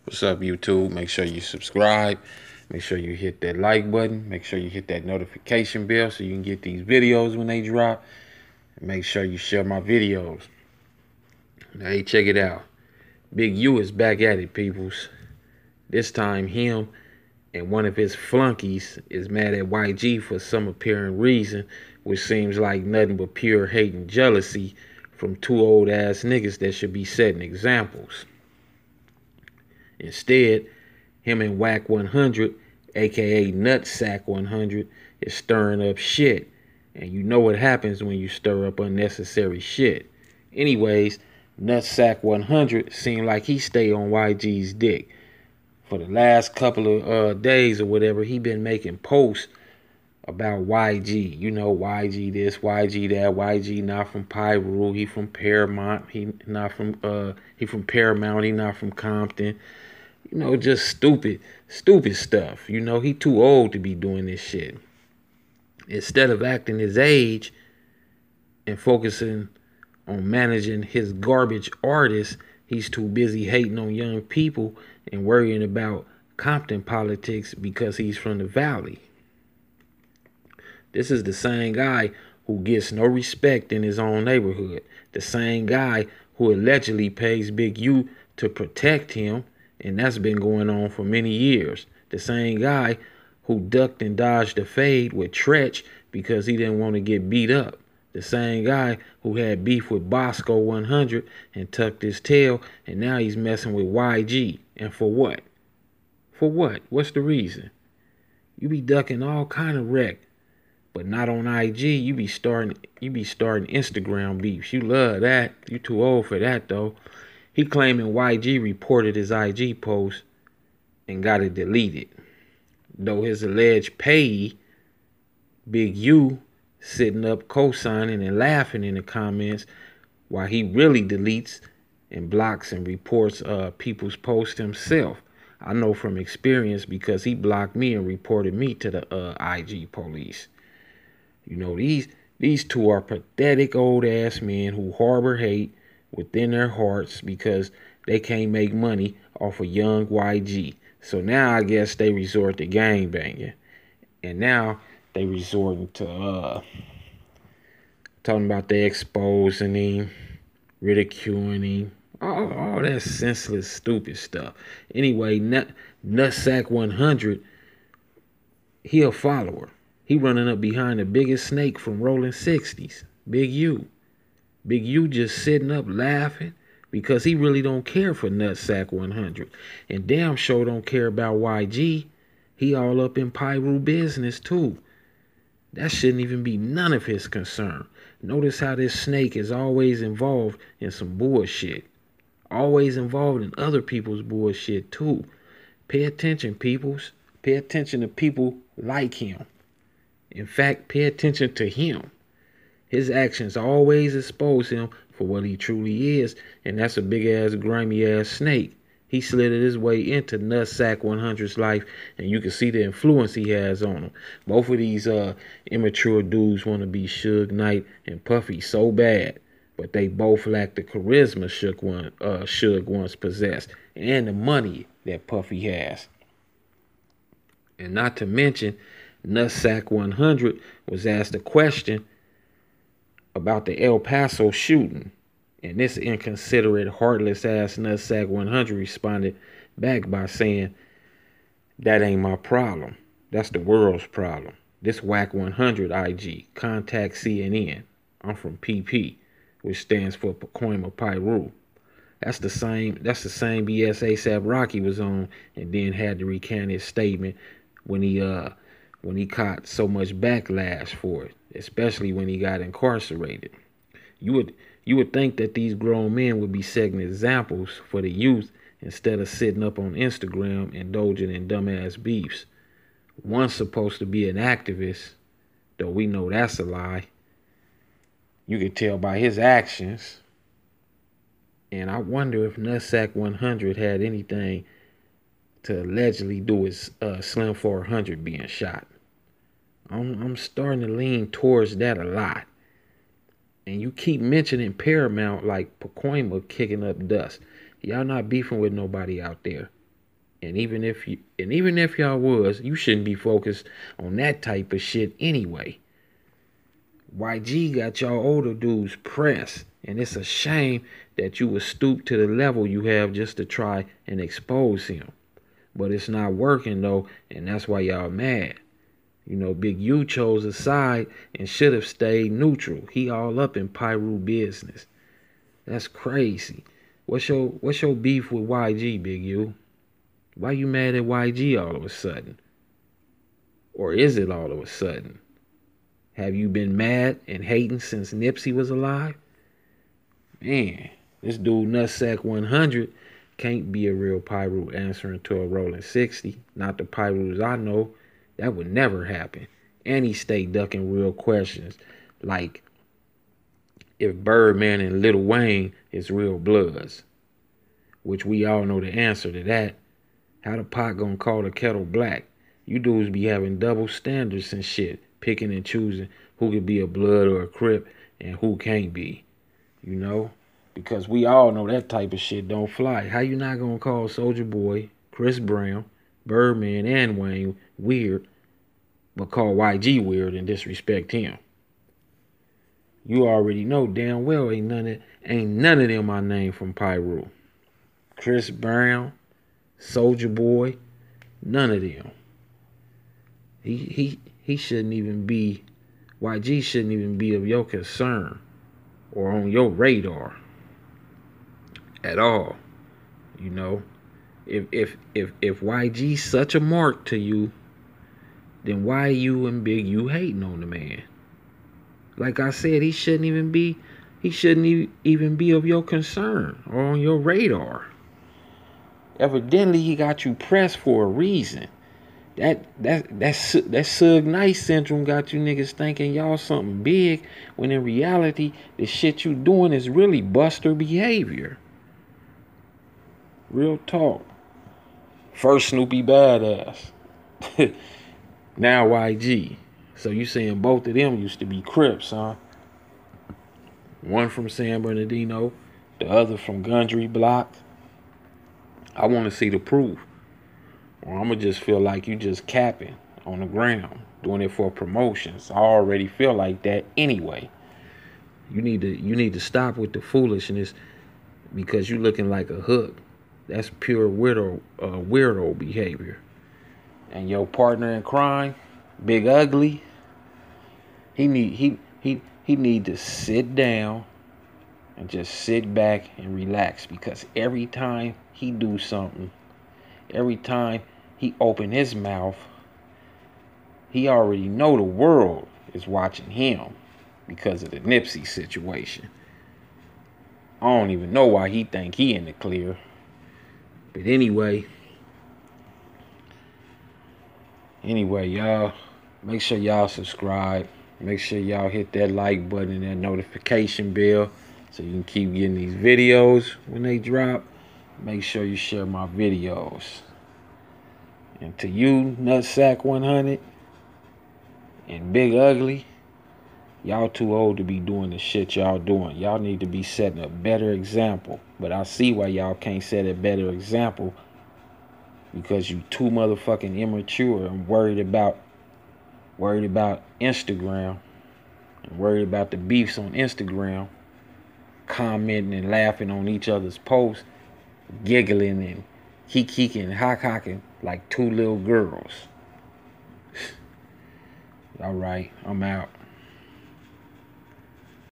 What's up, YouTube? Make sure you subscribe. Make sure you hit that like button. Make sure you hit that notification bell so you can get these videos when they drop. And make sure you share my videos. Now, hey, check it out. Big U is back at it, peoples. This time, him and one of his flunkies is mad at YG for some apparent reason, which seems like nothing but pure hate and jealousy from two old ass niggas that should be setting examples. Instead, him and Wack 100, aka Nutsack 100, is stirring up shit. And you know what happens when you stir up unnecessary shit. Anyways, Nutsack 100 seemed like he stayed on YG's dick. For the last couple of days or whatever, he been making posts about YG. You know, YG this, YG that. YG not from Pyru. He from Paramount. He from Paramount. He not from Compton. You know, just stupid stuff. You know, he too old to be doing this shit. Instead of acting his age and focusing on managing his garbage artists, he's too busy hating on young people and worrying about Compton politics because he's from the Valley. This is the same guy who gets no respect in his own neighborhood. The same guy who allegedly pays Big U to protect him, and that's been going on for many years. The same guy who ducked and dodged a fade with Tretch because he didn't want to get beat up. The same guy who had beef with Bosco 100 and tucked his tail, and now he's messing with YG. And for what? For what? What's the reason? You be ducking all kind of wreck, but not on IG. You be starting Instagram beefs. You love that. You too old for that though. He claiming YG reported his IG post and got it deleted. Though his alleged payee, Big U, sitting up cosigning and laughing in the comments while he really deletes and blocks and reports people's posts himself. I know from experience because he blocked me and reported me to the IG police. You know, these two are pathetic old ass men who harbor hate within their hearts because they can't make money off of young YG. So now I guess they resort to gangbanging. And now they resorting to talking about they exposing him, ridiculing him, all that senseless, stupid stuff. Anyway, Nutsack 100, he a follower. He running up behind the biggest snake from rolling 60s, Big U. Big U just sitting up laughing because he really don't care for Nutsack 100. And damn sure don't care about YG. He all up in Pyru business too. That shouldn't even be none of his concern. Notice how this snake is always involved in some bullshit. Always involved in other people's bullshit too. Pay attention, peoples. Pay attention to people like him. In fact, pay attention to him. His actions always expose him for what he truly is, and that's a big-ass, grimy-ass snake. He slid his way into Nutsack 100's life, and you can see the influence he has on him. Both of these immature dudes want to be Suge Knight and Puffy so bad, but they both lack the charisma Suge once possessed, and the money that Puffy has. And not to mention, Nutsack 100 was asked a question about the El Paso shooting. And this inconsiderate, heartless ass Nutsack 100 responded back by saying, "That ain't my problem. That's the world's problem. This Wack 100 IG. Contact CNN. I'm from PP, which stands for Pacoima Pyru." That's the same BS ASAP Rocky was on and then had to recant his statement when he caught so much backlash for it, especially when he got incarcerated. You would think that these grown men would be setting examples for the youth instead of sitting up on Instagram indulging in dumbass beefs. One's supposed to be an activist, though we know that's a lie. You can tell by his actions. And I wonder if Nutsack 100 had anything to allegedly do with Slim 400 being shot. I'm starting to lean towards that a lot. And you keep mentioning Paramount like Pacoima kicking up dust. Y'all not beefing with nobody out there. And even if y'all was, you shouldn't be focused on that type of shit anyway. YG got y'all older dudes pressed, and it's a shame that you would stoop to the level you have just to try and expose him. But it's not working though, and that's why y'all mad. You know, Big U chose a side and should have stayed neutral. He all up in Pyru business. That's crazy. What's your beef with YG, Big U? Why you mad at YG all of a sudden? Or is it all of a sudden? Have you been mad and hating since Nipsey was alive? Man, this dude Nutsack 100 can't be a real Pyru answering to a rolling 60. Not the Pyrus I know. That would never happen. And he stay ducking real questions like if Birdman and Lil Wayne is real bloods, which we all know the answer to that. How the pot gonna call the kettle black? You dudes be having double standards and shit, picking and choosing who could be a blood or a crip and who can't be, you know? Because we all know that type of shit don't fly. How you not gonna call Soulja Boy, Chris Brown, Birdman, and Wayne weird, but call YG weird and disrespect him? You already know damn well ain't none of them I name from Pyru. Chris Brown, Soulja Boy, none of them. He shouldn't even be, YG shouldn't even be of your concern or on your radar at all. You know, if YG's such a mark to you, then why you and Big U hating on the man? Like I said, he shouldn't even be of your concern or on your radar. Evidently, he got you pressed for a reason. That Suge Knight syndrome got you niggas thinking y'all something big, when in reality, the shit you doing is really buster behavior. Real talk. First Snoopy badass. Now YG. So you saying both of them used to be Crips, huh? One from San Bernardino, the other from Gundry Block. I want to see the proof. Or I'm going to just feel like you just capping on the ground, doing it for promotions. I already feel like that anyway. You need to stop with the foolishness because you looking like a hook. That's pure weirdo behavior. And your partner in crime, Big Ugly, he need to sit down and just sit back and relax, because every time he do something, every time he open his mouth, he already know the world is watching him because of the Nipsey situation. I don't even know why he think he in the clear. But anyway, y'all, make sure y'all subscribe. Make sure y'all hit that like button and that notification bell so you can keep getting these videos when they drop. Make sure you share my videos. And to you, Nutsack 100 and Big Ugly, y'all too old to be doing the shit y'all doing. Y'all need to be setting a better example. But I see why y'all can't set a better example, because you too motherfucking immature and worried about Instagram and worried about the beefs on Instagram, commenting and laughing on each other's posts, giggling and kikiking and hocking like two little girls. All right, I'm out.